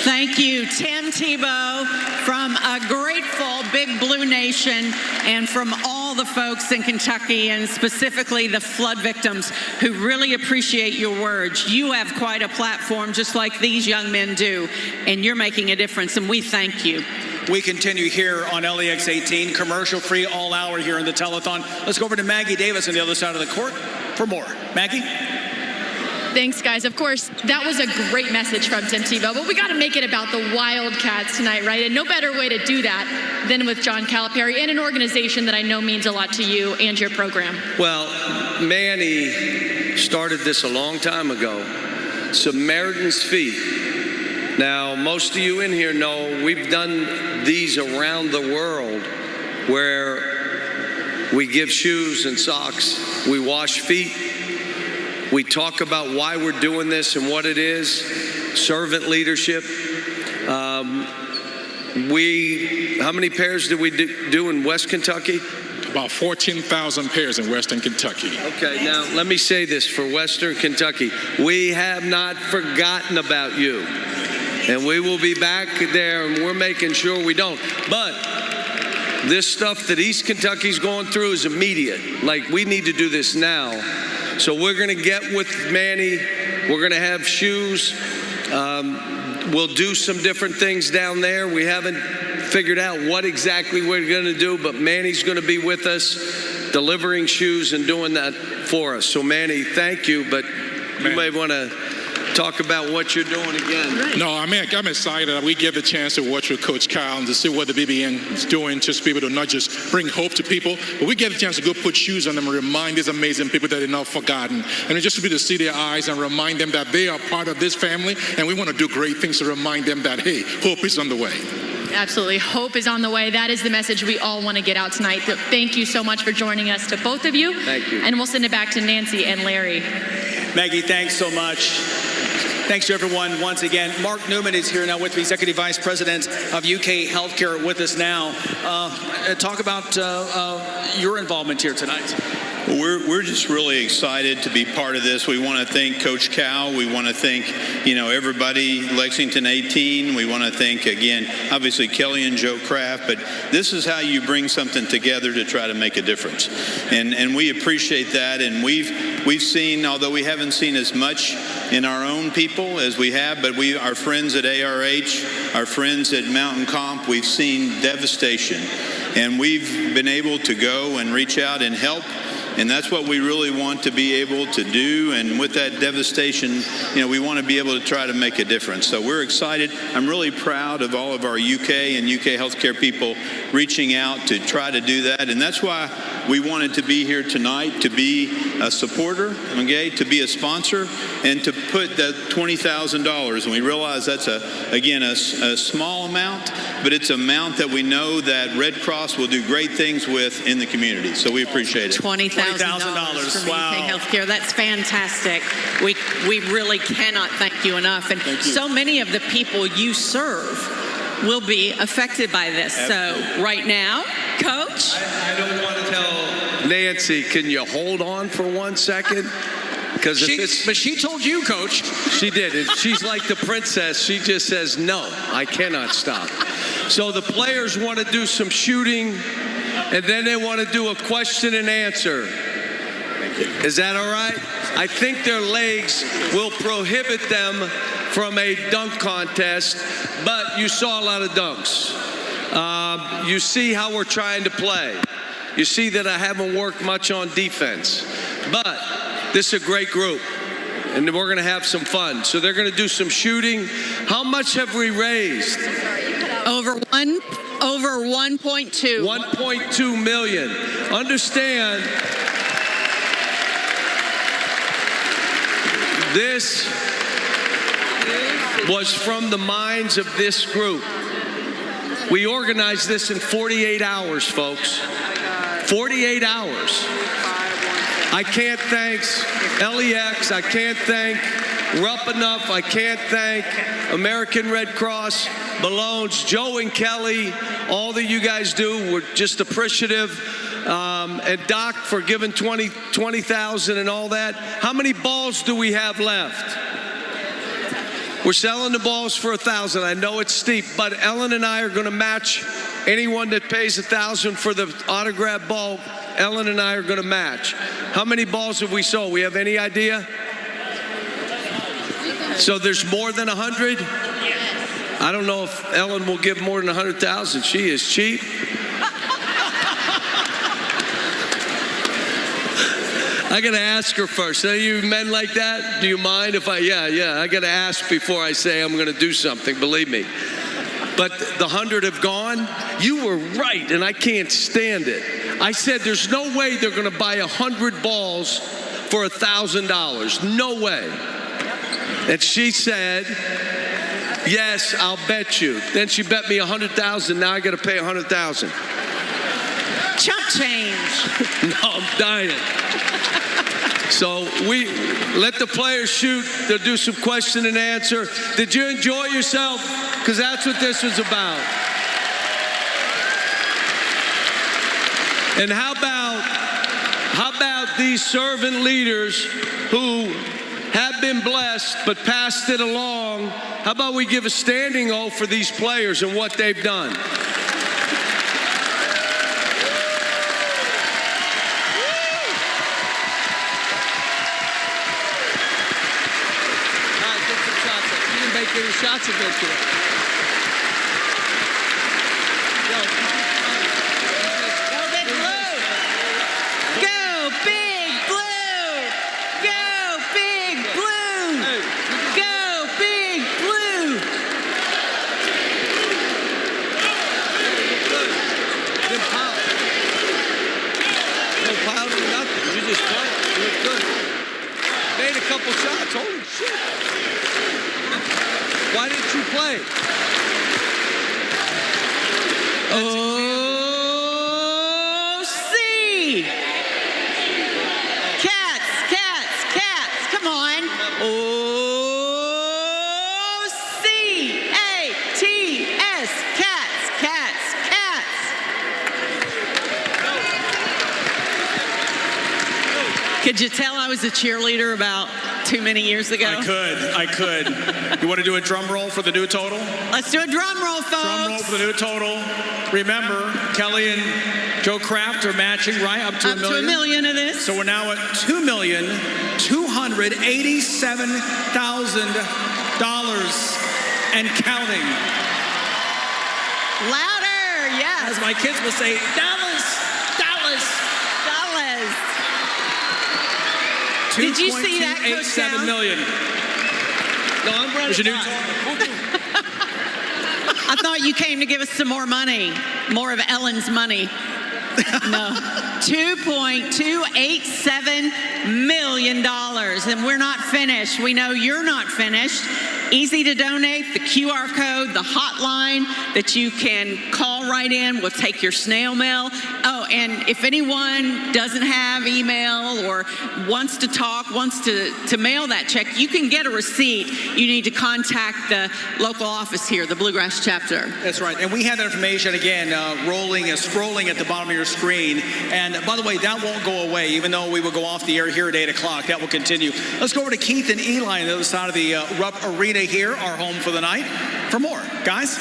Thank you, Tim Tebow, from a grateful Big Blue Nation, and from all the folks in Kentucky, and specifically the flood victims who really appreciate your words. You have quite a platform, just like these young men do, and you're making a difference, and we thank you. We continue here on LEX 18, commercial-free all hour here in the Telethon. Let's go over to Maggie Davis on the other side of the court for more. Maggie? Thanks, guys. Of course, that was a great message from Tim Tebow, but we got to make it about the Wildcats tonight, right? And no better way to do that than with John Calipari and an organization that I know means a lot to you and your program. Well, Manny started this a long time ago. Samaritan's Feet. Now, most of you in here know we've done these around the world where we give shoes and socks, we wash feet. We talk about why we're doing this and what it is, servant leadership. How many pairs did we do in West Kentucky? About 14,000 pairs in Western Kentucky. Okay, now let me say this for Western Kentucky. We have not forgotten about you. And we will be back there, and we're making sure we don't. But this stuff that East Kentucky's going through is immediate. Like, we need to do this now. So we're going to get with Manny. We're going to have shoes. We'll do some different things down there. We haven't figured out what exactly we're going to do, but Manny's going to be with us delivering shoes and doing that for us. So, Manny, thank you, but you may want to talk about what you're doing again. No, I'm excited that we get the chance to watch with Coach Kyle and to see what the BBN is doing, just be able to not just bring hope to people, but we get a chance to go put shoes on them and remind these amazing people that they're not forgotten. And just to be able to see their eyes and remind them that they are part of this family, and we want to do great things to remind them that, hey, hope is on the way. Absolutely. Hope is on the way. That is the message we all want to get out tonight. Thank you so much for joining us, to both of you. Thank you. And we'll send it back to Nancy and Larry. Maggie, thanks so much. Thanks to everyone once again. Mark Newman is here now with me, Executive Vice President of UK Healthcare, with us now. Talk about your involvement here tonight. We're just really excited to be part of this. We want to thank Coach Cal. We want to thank, everybody, Lexington 18. We want to thank, again, obviously Kelly and Joe Kraft. But this is how you bring something together to try to make a difference. And we appreciate that. And we've seen, although we haven't seen as much in our own people as we have, but our friends at ARH, our friends at Mountain Comp, we've seen devastation. And we've been able to go and reach out and help. And that's what we really want to be able to do. And with that devastation, we want to be able to try to make a difference. So we're excited. I'm really proud of all of our UK and UK healthcare people reaching out to try to do that. And that's why we wanted to be here tonight, to be a supporter, okay, to be a sponsor, and to put that $20,000. And we realize that's, a small amount, but it's an amount that we know that Red Cross will do great things with in the community. So we appreciate it. $20,000 for wow. UK Healthcare. That's fantastic. We really cannot thank you enough. And so many of the people you serve will be affected by this. Absolutely. So right now, Coach? I don't want to tell Nancy, can you hold on for 1 second? But she told you, Coach. She did. And she's like the princess. She just says, no, I cannot stop. So the players want to do some shooting, and then they want to do a question and answer. Is that all right? I think their legs will prohibit them from a dunk contest, but you saw a lot of dunks. You see how we're trying to play. You see that I haven't worked much on defense. But this is a great group, and we're going to have some fun. So they're going to do some shooting. How much have we raised? Over 1.2. 1.2 million. Understand, this was from the minds of this group. We organized this in 48 hours, folks. 48 hours. I can't thank LEX. I can't thank Rupp enough. I can't thank American Red Cross, Malone's, Joe and Kelly, all that you guys do. We're just appreciative. And Doc for giving 20,000 and all that. How many balls do we have left? We're selling the balls for 1,000. I know it's steep, but Ellen and I are going to match anyone that pays 1,000 for the autograph ball. Ellen and I are going to match. How many balls have we sold? We have any idea? So there's more than 100? I don't know if Ellen will give more than 100,000. She is cheap. I got to ask her first. Are you men like that? Do you mind if yeah. I got to ask before I say I'm going to do something, believe me. But the 100 have gone. You were right, and I can't stand it. I said there's no way they're going to buy 100 balls for $1,000. No way. And she said, yes, I'll bet you. Then she bet me 100,000. Now I got to pay 100,000. chump change. No, I'm dying. So we let the players shoot. They'll do some question and answer. Did you enjoy yourself? Because that's what this was about. And how about these servant leaders who have been blessed but passed it along? How about we give a standing O for these players and what they've done? Get your shots of it today. Go Big Blue! Go Big Blue! Go Big Blue! Go Big Blue! Good power. No power or nothing. You just played. You look good. Made a couple shots. Holy shit. Why didn't you play? C! Cats, come on. C-A-T-S, cats. Could you tell I was a cheerleader about too many years ago? I could. You want to do a drum roll for the new total? Let's do a drum roll, folks. Drum roll for the new total. Remember, Kelly and Joe Kraft are matching, right? Up to $1 million. To $1 million of this. So we're now at $2,287,000 and counting. Louder, yes. As my kids will say, Dallas. Did you see that, Coach $2.287 million. No, I'm ready. I thought you came to give us some more money, more of Ellen's money. No, $2.287 million, and we're not finished. We know you're not finished. Easy to donate, the QR code, the hotline that you can call right in. We'll take your snail mail. Oh, and if anyone doesn't have email or wants to talk, wants to mail that check, you can get a receipt. You need to contact the local office here, the Bluegrass chapter. That's right. And we have that information, again, scrolling at the bottom of your screen. And by the way, that won't go away, even though we will go off the air here at 8 o'clock. That will continue. Let's go over to Keith and Eli on the other side of the Rupp Arena here, our home for the night, for more. Guys?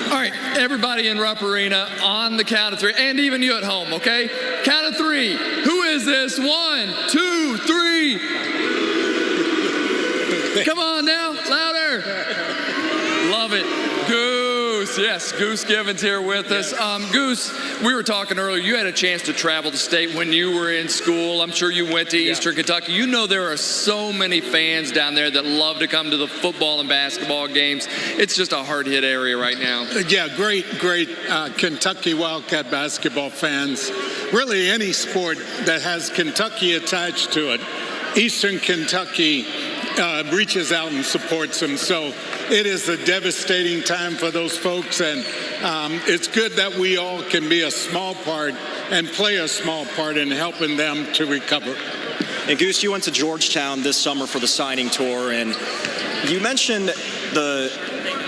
All right, everybody in Rupp Arena on the count of three, and even you at home, okay? Count of three. Who is this? 1, 2, 3. Come on now, louder. Love it. Goose, yes, Goose Givens here with us. Goose, we were talking earlier, you had a chance to travel the state when you were in school. I'm sure you went to Eastern Kentucky. You know there are so many fans down there that love to come to the football and basketball games. It's just a hard-hit area right now. Yeah, great Kentucky Wildcat basketball fans. Really any sport that has Kentucky attached to it, Eastern Kentucky reaches out and supports them. So it is a devastating time for those folks, and it's good that we all can be a small part and play a small part in helping them to recover. And Goose, you went to Georgetown this summer for the signing tour, and you mentioned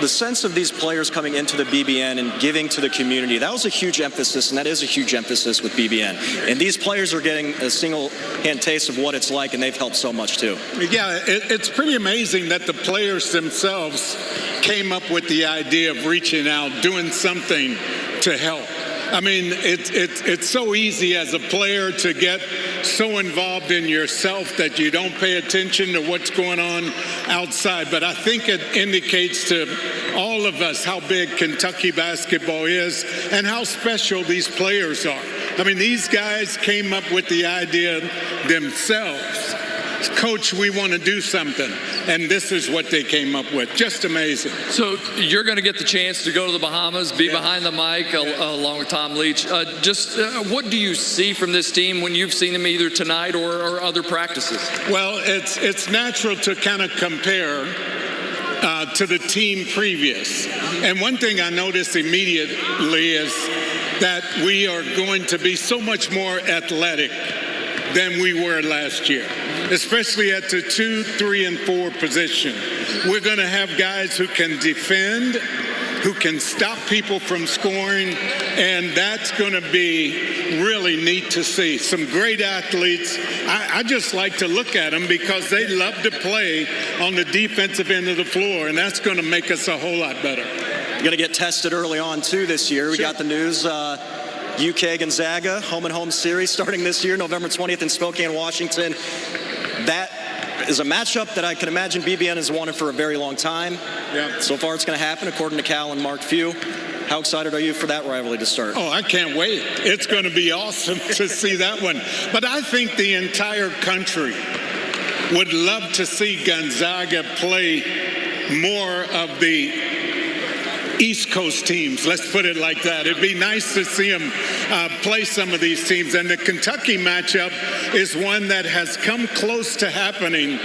the sense of these players coming into the BBN and giving to the community. That was a huge emphasis, and that is a huge emphasis with BBN. And these players are getting a single-hand taste of what it's like, and they've helped so much too. Yeah, it's pretty amazing that the players themselves came up with the idea of reaching out, doing something to help. I mean, it's so easy as a player to get so involved in yourself that you don't pay attention to what's going on outside. But I think it indicates to all of us how big Kentucky basketball is and how special these players are. I mean, these guys came up with the idea themselves. Coach, we want to do something. And this is what they came up with. Just amazing. So you're going to get the chance to go to the Bahamas, be behind the mic along with Tom Leach. What do you see from this team when you've seen them either tonight or other practices? Well, it's natural to kind of compare to the team previous. And one thing I noticed immediately is that we are going to be so much more athletic than we were last year, especially at the 2, 3, and 4 position. We're going to have guys who can defend, who can stop people from scoring, and that's going to be really neat to see. Some great athletes. I just like to look at them because they love to play on the defensive end of the floor, and that's going to make us a whole lot better. You're going to get tested early on, too, this year. We got the news. UK Gonzaga, home-and-home series starting this year, November 20th in Spokane, Washington. That is a matchup that I can imagine BBN has wanted for a very long time. Yeah. So far, it's going to happen, according to Cal and Mark Few. How excited are you for that rivalry to start? Oh, I can't wait. It's going to be awesome to see that one. But I think the entire country would love to see Gonzaga play more of the East Coast teams, let's put it like that. It'd be nice to see them play some of these teams. And the Kentucky matchup is one that has come close to happening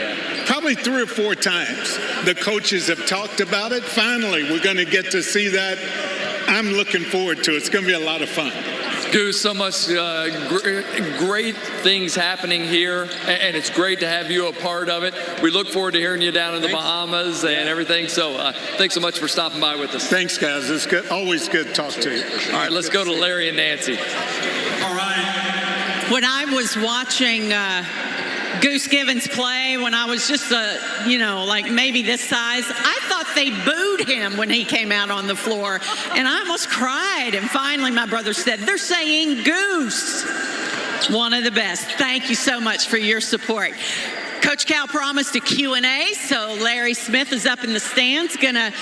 probably 3 or 4 times. The coaches have talked about it. Finally, we're going to get to see that. I'm looking forward to it. It's going to be a lot of fun. Goose, so much great things happening here, and it's great to have you a part of it. We look forward to hearing you down in the Bahamas and everything. So thanks so much for stopping by with us. Thanks, guys. It's good. Always good to talk to you. All right, let's go to Larry and Nancy. All right. When I was watching Goose Givens play, when I was just, like maybe this size, I thought they booed him when he came out on the floor. And I almost cried. And finally, my brother said, they're saying Goose. One of the best. Thank you so much for your support. Coach Cal promised a Q&A, so Larry Smith is up in the stands, gonna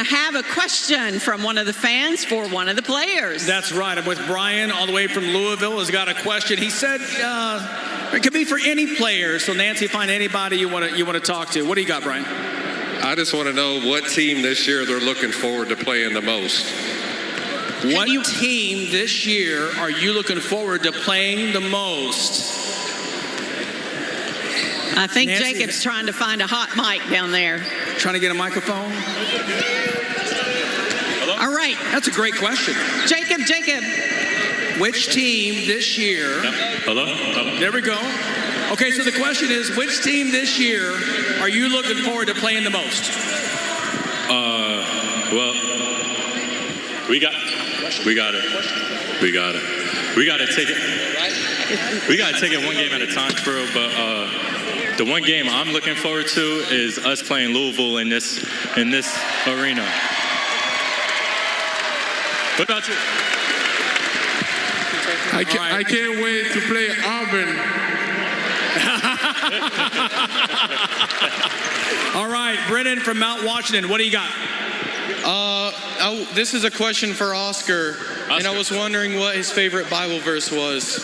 have a question from one of the fans for one of the players. That's right. I'm with Brian, all the way from Louisville, has got a question. He said it could be for any player. So Nancy, find anybody you want to talk to. What do you got, Brian? I just want to know what team this year they're looking forward to playing the most. What team this year are you looking forward to playing the most? I think Nancy, Jacob's trying to find a hot mic down there. Trying to get a microphone? Hello? All right. That's a great question. Jacob. Which team this year? Yep. Hello? There we go. Okay, so the question is, which team this year are you looking forward to playing the most? Well, we got it. We got to take it. We got to take it one game at a time, bro. But the one game I'm looking forward to is us playing Louisville in this arena. What about you? I can't wait to play Auburn. All right, Brennan from Mount Washington, what do you got? This is a question for Oscar, and I was wondering what his favorite Bible verse was.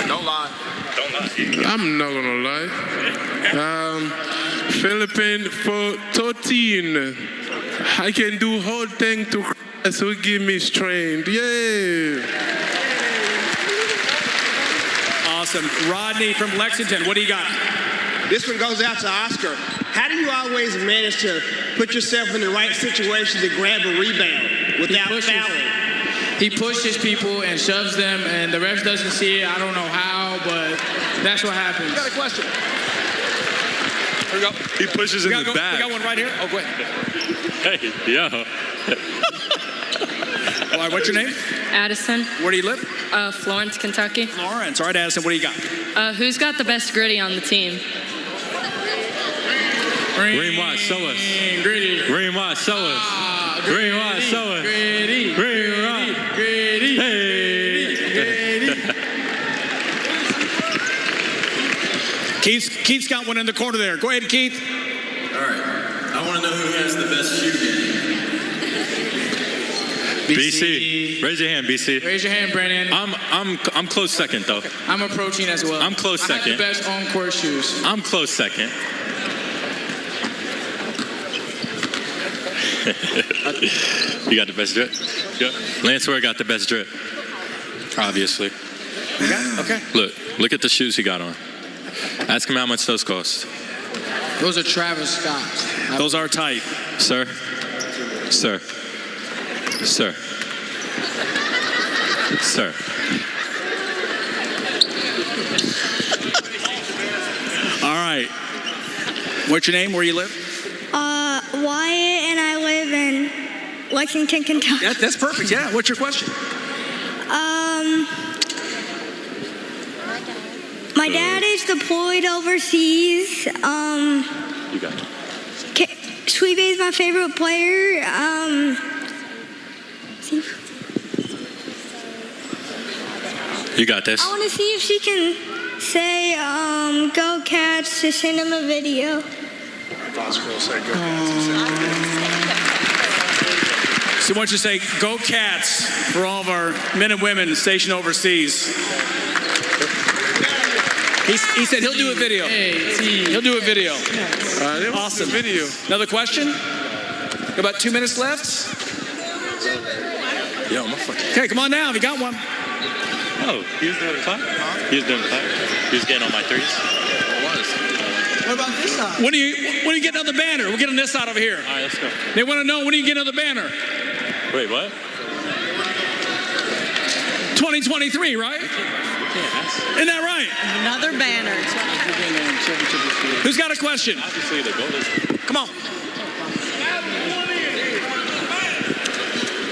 Don't lie. I'm not gonna lie. Philippines 4:13. I can do whole thing to Christ who give me strength. Yay! Awesome. Rodney from Lexington, what do you got? This one goes out to Oscar. How do you always manage to put yourself in the right situation to grab a rebound without fouling? He pushes people and shoves them, and the ref doesn't see it. I don't know how, but that's what happens. You got a question? Here we go. He pushes in the back. We got one right here. Oh, go ahead. Hey, yeah. All right, what's your name? Addison. Where do you live? Florence, Kentucky. Florence. All right, Addison, what do you got? Who's got the best gritty on the team? Green Watch, show us. Green Watch, show us. Green Watch, show us. Green Watch. Hey. Keith's got one in the corner there. Go ahead, Keith. All right. I want to know who has the best shoe game. BC. Raise your hand, BC. Raise your hand, Brandon. I'm close second, though. I'm approaching as well. I'm close second. I have the best on-court shoes. I'm close second. You got the best drip? Yeah. Lance Ware got the best drip. Obviously. You got it? Okay. Look at the shoes he got on. Ask him how much those cost. Those are Travis Scott's. Those are tight. Sir. Sir. Sir. All right. What's your name? Where you live? Wyatt, and I live in Lexington, Kentucky. That's perfect. Yeah. What's your question? My dad is deployed overseas. You got it. Sweet Bay is my favorite player. You got this. I want to see if she can say, go Cats, to send him a video. So why don't you say, go Cats, for all of our men and women stationed overseas. He said he'll do a video. He'll do a video. Awesome. Video. Another question? Got about 2 minutes left. Yo, my fucking. Okay, come on now. If you got one. Oh, he was doing the clap? He was doing the clap. He was getting on my threes. What about this side? When are you getting on the banner? We're getting this side over here. All right, let's go. They want to know, when are you getting on the banner? Wait, what? 2023, right? Isn't that right? Another banner. Who's got a question? Obviously, the goal is. Come on.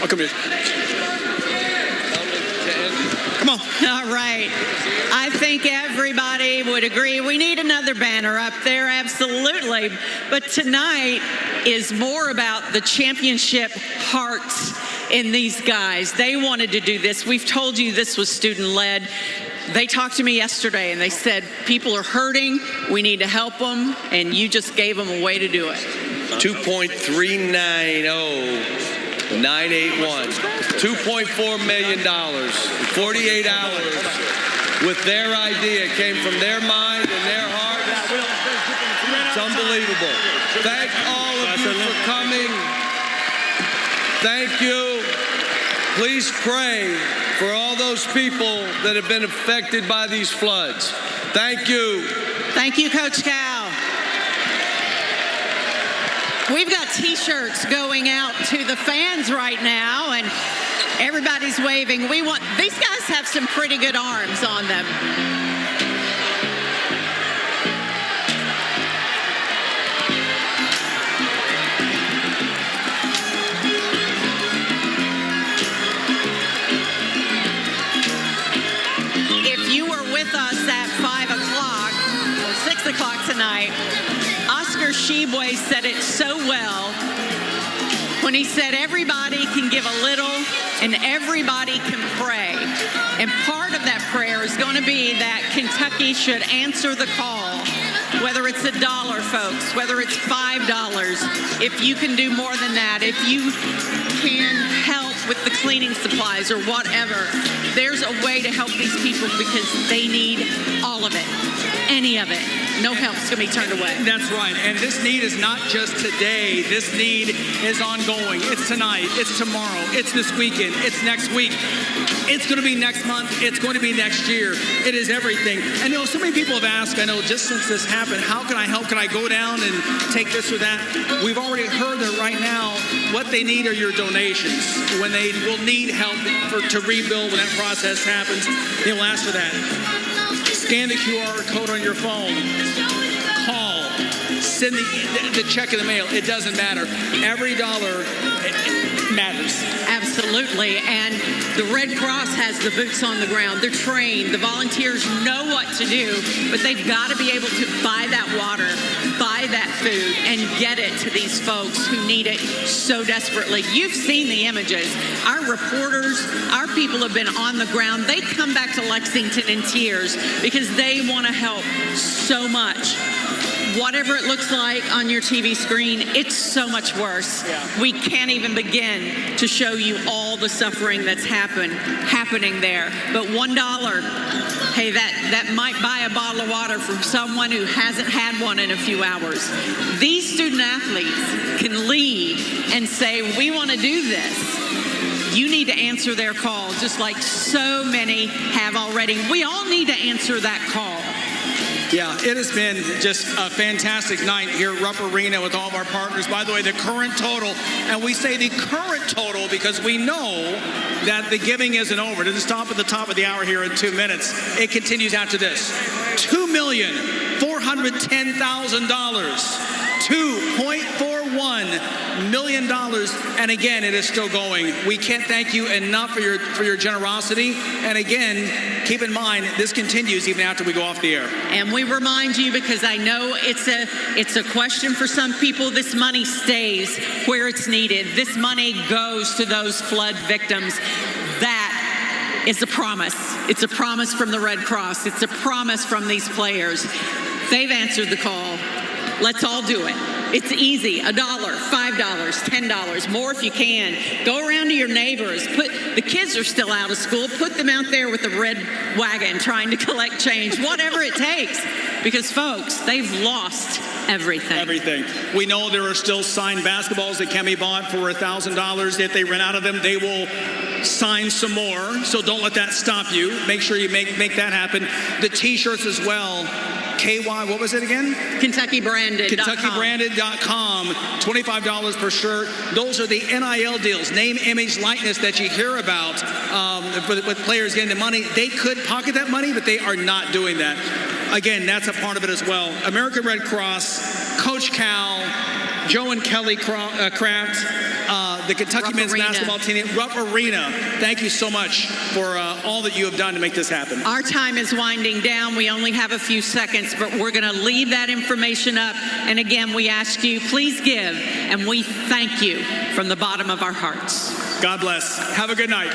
Oh, come here. Come on. All right. I think everybody would agree we need another banner up there, absolutely. But tonight is more about the championship hearts in these guys. They wanted to do this. We've told you this was student-led. They talked to me yesterday and they said, people are hurting, we need to help them, and you just gave them a way to do it. 2.390981. $2.4 million in 48 hours with their idea. It came from their mind and their heart. It's unbelievable. Thank all of you for coming. Thank you. Please pray for all those people that have been affected by these floods. Thank you. Thank you, Coach Cal. We've got T-shirts going out to the fans right now, and everybody's waving. These guys have some pretty good arms on them. If you were with us at 5 o'clock or 6 o'clock tonight, Oscar Sheboy said it so well when he said everybody can give a little and everybody can pray. And part of that prayer is going to be that Kentucky should answer the call, whether it's $1, folks, whether it's $5. If you can do more than that, if you can help with the cleaning supplies or whatever, there's a way to help these people because they need all of it, any of it. No help's going to be turned away. That's right. And this need is not just today. This need is ongoing. It's tonight. It's tomorrow. It's this weekend. It's next week. It's going to be next month. It's going to be next year. It is everything. And so many people have asked, I know, just since this happened, how can I help? Can I go down and take this or that? We've already heard that right now what they need are your donations. When they will need help to rebuild when that process happens, they will ask for that. Scan the QR code on your phone. Call. Send the check in the mail. It doesn't matter. Every dollar matters. Absolutely. And the Red Cross has the boots on the ground. They're trained. The volunteers know what to do, but they've got to be able to buy that water, buy that food, and get it to these folks who need it so desperately. You've seen the images. Our reporters, our people have been on the ground. They come back to Lexington in tears because they want to help so much. Whatever it looks like on your TV screen, it's so much worse. Yeah. We can't even begin to show you all the suffering that's happening there. But $1, hey, that might buy a bottle of water from someone who hasn't had one in a few hours. These student athletes can lead and say, we want to do this. You need to answer their call, just like so many have already. We all need to answer that call. Yeah, it has been just a fantastic night here at Rupp Arena with all of our partners. By the way, the current total, and we say the current total because we know that the giving isn't over. It'll stop at the top of the hour here in 2 minutes. It continues after this. $2,410,000. $2.41 million, and again, it is still going. We can't thank you enough for your generosity. And again, keep in mind this continues even after we go off the air. And we remind you, because I know it's a question for some people. This money stays where it's needed. This money goes to those flood victims. That is a promise. It's a promise from the Red Cross. It's a promise from these players. They've answered the call. Let's all do it. It's easy. $1, $5, $10, more if you can. Go around to your neighbors. The kids are still out of school. Put them out there with the red wagon trying to collect change, whatever it takes. Because, folks, they've lost everything. Everything. We know there are still signed basketballs that can be bought for $1,000. If they run out of them, they will sign some more. So don't let that stop you. Make sure you make that happen. The T-shirts as well. KY, what was it again? KentuckyBranded.com. KentuckyBranded.com, $25 per shirt. Those are the NIL deals, name, image, likeness that you hear about with players getting the money. They could pocket that money, but they are not doing that. Again, that's a part of it as well. American Red Cross, Coach Cal, Joe and Kelly Kraft, the Kentucky men's basketball team, Rupp Arena. Thank you so much for all that you have done to make this happen. Our time is winding down. We only have a few seconds, but we're going to leave that information up. And again, we ask you, please give, and we thank you from the bottom of our hearts. God bless. Have a good night.